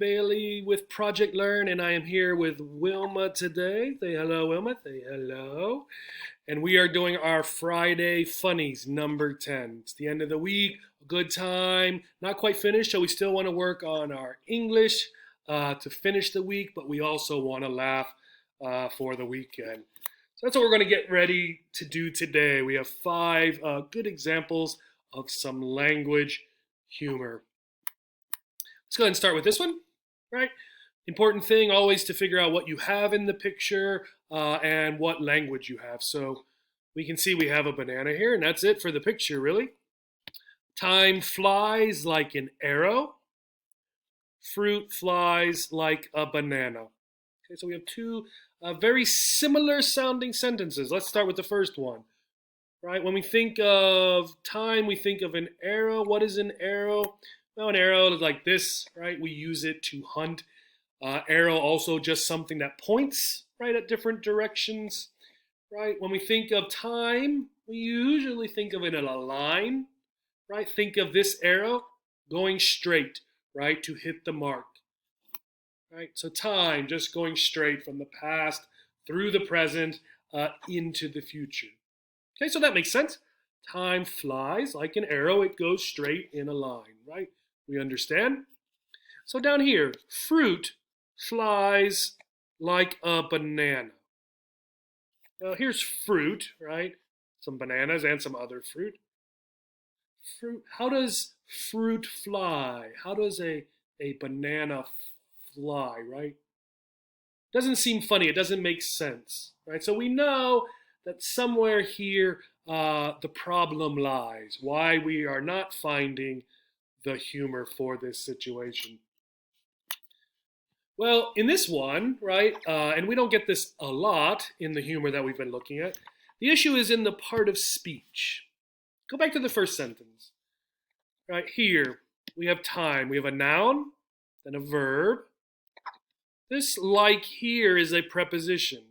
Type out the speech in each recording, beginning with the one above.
Bailey with Project Learn, and I am here with Wilma today. Say hello, Wilma. Say hello. And we are doing our Friday Funnies number 10. It's the end of the week, a good time. Not quite finished, so we still want to work on our English to finish the week, but we also want to laugh for the weekend. So that's what we're going to get ready to do today. We have 5 good examples of some language humor. Let's go ahead and start with this one, right? Important thing always to figure out what you have in the picture and what language you have. So we can see we have a banana here, and that's it for the picture, really. Time flies like an arrow. Fruit flies like a banana. Okay, so we have 2 very similar sounding sentences. Let's start with the first one. Right? When we think of time, we think of an arrow. What is an arrow? Well, an arrow is like this, right? We use it to hunt. Arrow also just something that points, right, at different directions, right? When we think of time, we usually think of it in a line, right? Think of this arrow going straight, right, to hit the mark, right? So time, just going straight from the past through the present into the future. Okay, so that makes sense. Time flies like an arrow. It goes straight in a line, right? We understand? So down here, fruit flies like a banana. Now here's fruit, right? Some bananas and some other fruit. Fruit. How does fruit fly? How does a banana fly, right? Doesn't seem funny. It doesn't make sense, right? So we know that somewhere here the problem lies, why we are not finding the humor for this situation. Well, in this one, right, and we don't get this a lot in the humor that we've been looking at, the issue is in the part of speech. Go back to the first sentence. Right here, we have time. We have a noun, then a verb. This like here is a preposition,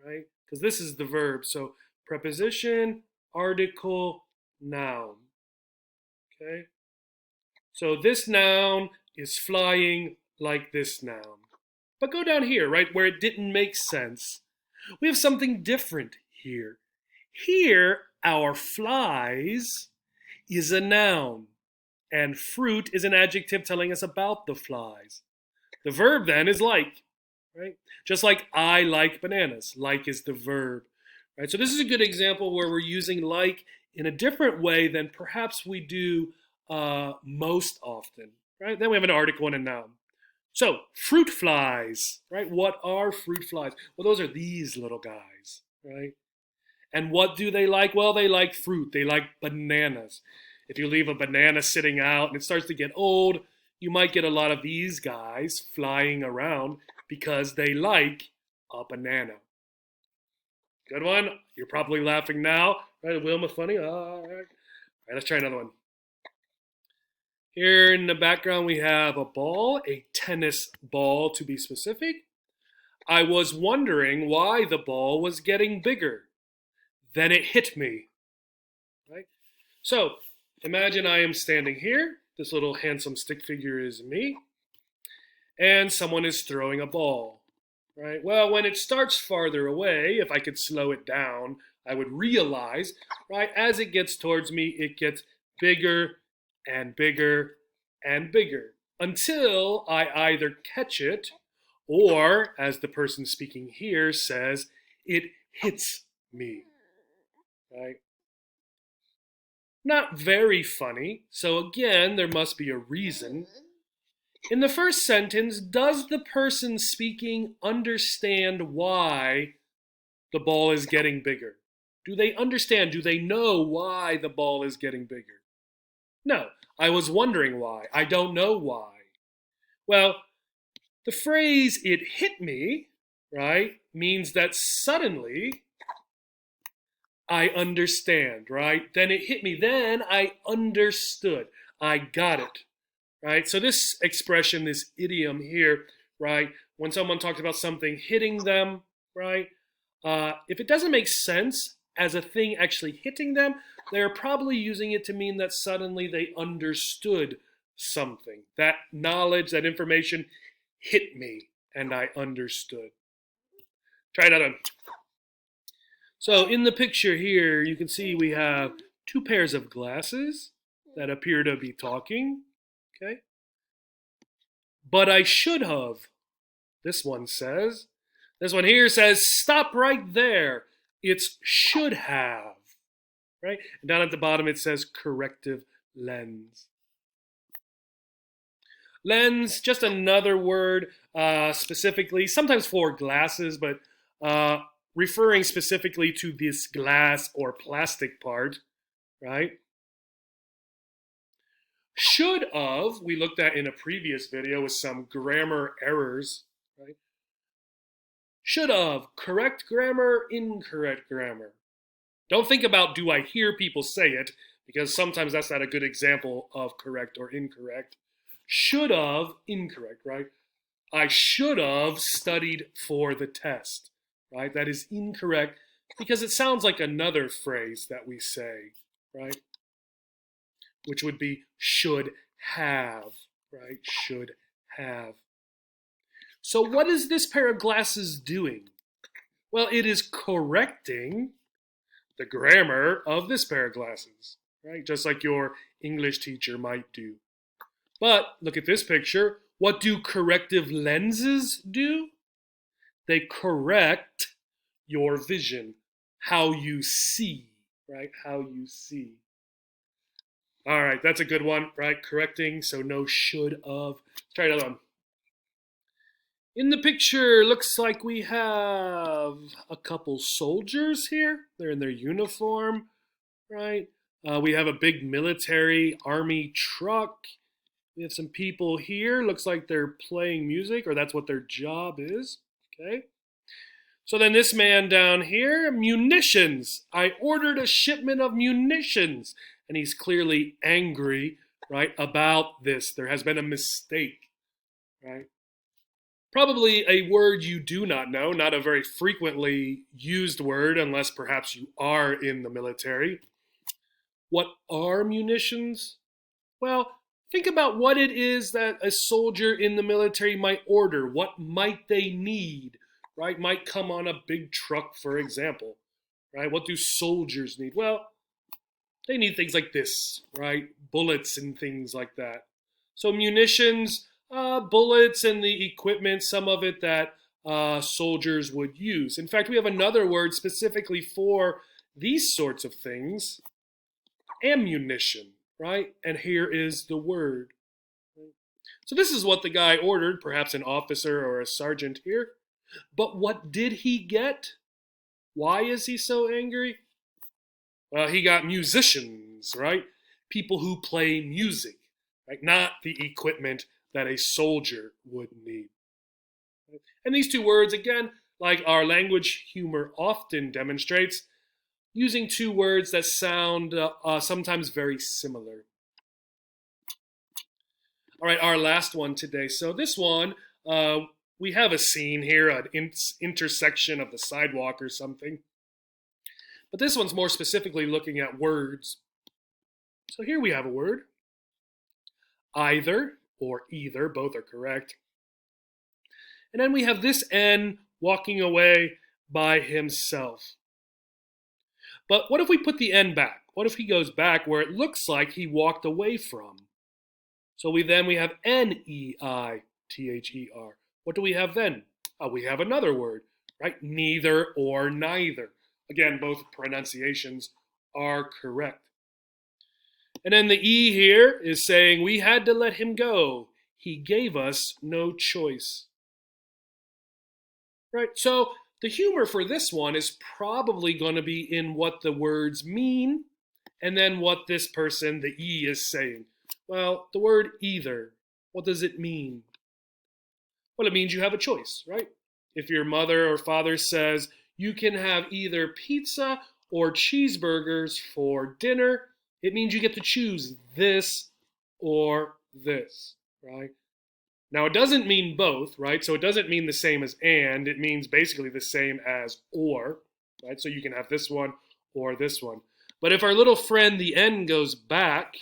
right? Because this is the verb. So preposition, article, noun. Okay? So this noun is flying like this noun. But go down here, right, where it didn't make sense. We have something different here. Here, our flies is a noun, and fruit is an adjective telling us about the flies. The verb then is like, right? Just like I like bananas. Like is the verb, right? So this is a good example where we're using like in a different way than perhaps we do most often, right? Then we have an article and a noun. So fruit flies, right? What are fruit flies? Well, those are these little guys, right? And what do they like? Well, they like fruit. They like bananas. If you leave a banana sitting out and it starts to get old, you might get a lot of these guys flying around because they like a banana. Good one. You're probably laughing now. Right, Wilma, funny. All right, let's try another one. Here in the background, we have a ball, a tennis ball to be specific. I was wondering why the ball was getting bigger. Then it hit me. Right? So imagine I am standing here. This little handsome stick figure is me. And someone is throwing a ball. Right? Well, when it starts farther away, if I could slow it down, I would realize, right, as it gets towards me, it gets bigger and bigger and bigger until I either catch it or, as the person speaking here says, it hits me. Right? Not very funny, so again, there must be a reason. In the first sentence, does the person speaking understand why the ball is getting bigger? Do they understand? Do they know why the ball is getting bigger? No, I was wondering why. I don't know why. Well, the phrase, it hit me, right, means that suddenly I understand, right? Then it hit me. Then I understood. I got it, right? So this expression, this idiom here, right, when someone talks about something hitting them, right, if it doesn't make sense as a thing actually hitting them, they're probably using it to mean that suddenly they understood something. That knowledge, that information hit me and I understood. Try that on. So in the picture here, you can see we have two pairs of glasses that appear to be talking. Okay. But I should have, this one says. This one here says, stop right there. It's should have. Right? And down at the bottom it says corrective lens. Lens, just another word specifically, sometimes for glasses, but referring specifically to this glass or plastic part, right? Should of, we looked at in a previous video with some grammar errors, right? Should of, correct grammar, incorrect grammar. Don't think about do I hear people say it, because sometimes that's not a good example of correct or incorrect. Should have, incorrect, right? I should have studied for the test, right? That is incorrect because it sounds like another phrase that we say, right? Which would be should have, right? Should have. So what is this pair of glasses doing? Well, it is correcting the grammar of this pair of glasses, right? Just like your English teacher might do. But look at this picture. What do corrective lenses do? They correct your vision, how you see, right? How you see. All right, that's a good one, right? Correcting, so no should of. Let's try another one. In the picture, looks like we have a couple soldiers here. They're in their uniform, right? We have a big military army truck. We have some people here. Looks like they're playing music, or that's what their job is. Okay. So then this man down here, munitions. I ordered a shipment of munitions. And he's clearly angry, right, about this. There has been a mistake, right? Probably a word you do not know, not a very frequently used word, unless perhaps you are in the military. What are munitions? Well, think about what it is that a soldier in the military might order. What might they need, right? Might come on a big truck, for example, right? What do soldiers need? Well, they need things like this, right? Bullets and things like that. So munitions, bullets and the equipment, some of it that soldiers would use. In fact, we have another word specifically for these sorts of things, ammunition, right? And here is the word. So this is what the guy ordered, perhaps an officer or a sergeant here. But what did he get? Why is he so angry? Well, he got musicians, right? People who play music, right? Not the equipment that a soldier would need. And these two words, again, like our language humor often demonstrates, using two words that sound sometimes very similar. All right, our last one today. So this one, we have a scene here, an intersection of the sidewalk or something. But this one's more specifically looking at words. So here we have a word. Either or either, both are correct. And then we have this N walking away by himself. But what if we put the N back? What if he goes back where it looks like he walked away from? So we have N-E-I-T-H-E-R. What do we have then? We have another word, right? Neither or neither. Again, both pronunciations are correct. And then the E here is saying we had to let him go. He gave us no choice. Right? So the humor for this one is probably going to be in what the words mean and then what this person, the E, is saying. Well, the word either, what does it mean? Well, it means you have a choice, right? If your mother or father says you can have either pizza or cheeseburgers for dinner, it means you get to choose this or this, right? Now, it doesn't mean both, right? So it doesn't mean the same as and. It means basically the same as or, right? So you can have this one or this one. But if our little friend, the N, goes back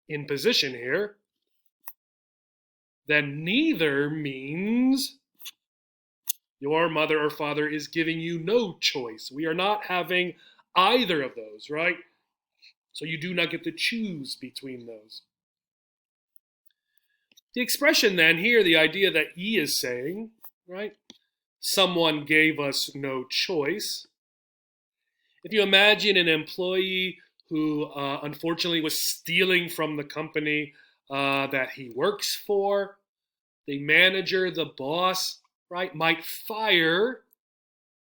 in position here, then neither means your mother or father is giving you no choice. We are not having either of those, right? So you do not get to choose between those. The expression then here, the idea that E is saying, right? Someone gave us no choice. If you imagine an employee who unfortunately was stealing from the company that he works for, the manager, the boss, right, might fire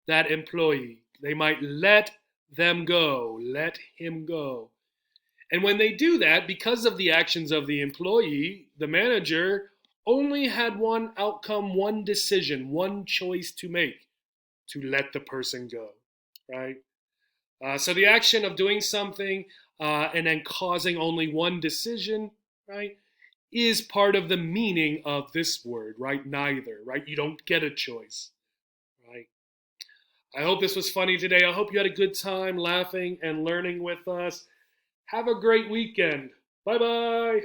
that employee. They might let them go, let him go. And when they do that, because of the actions of the employee, the manager only had one outcome, one decision, one choice to make: to let the person go, right? So the action of doing something and then causing only one decision, right, is part of the meaning of this word, right? Neither, right? You don't get a choice, right? I hope this was funny today. I hope you had a good time laughing and learning with us. Have a great weekend. Bye bye.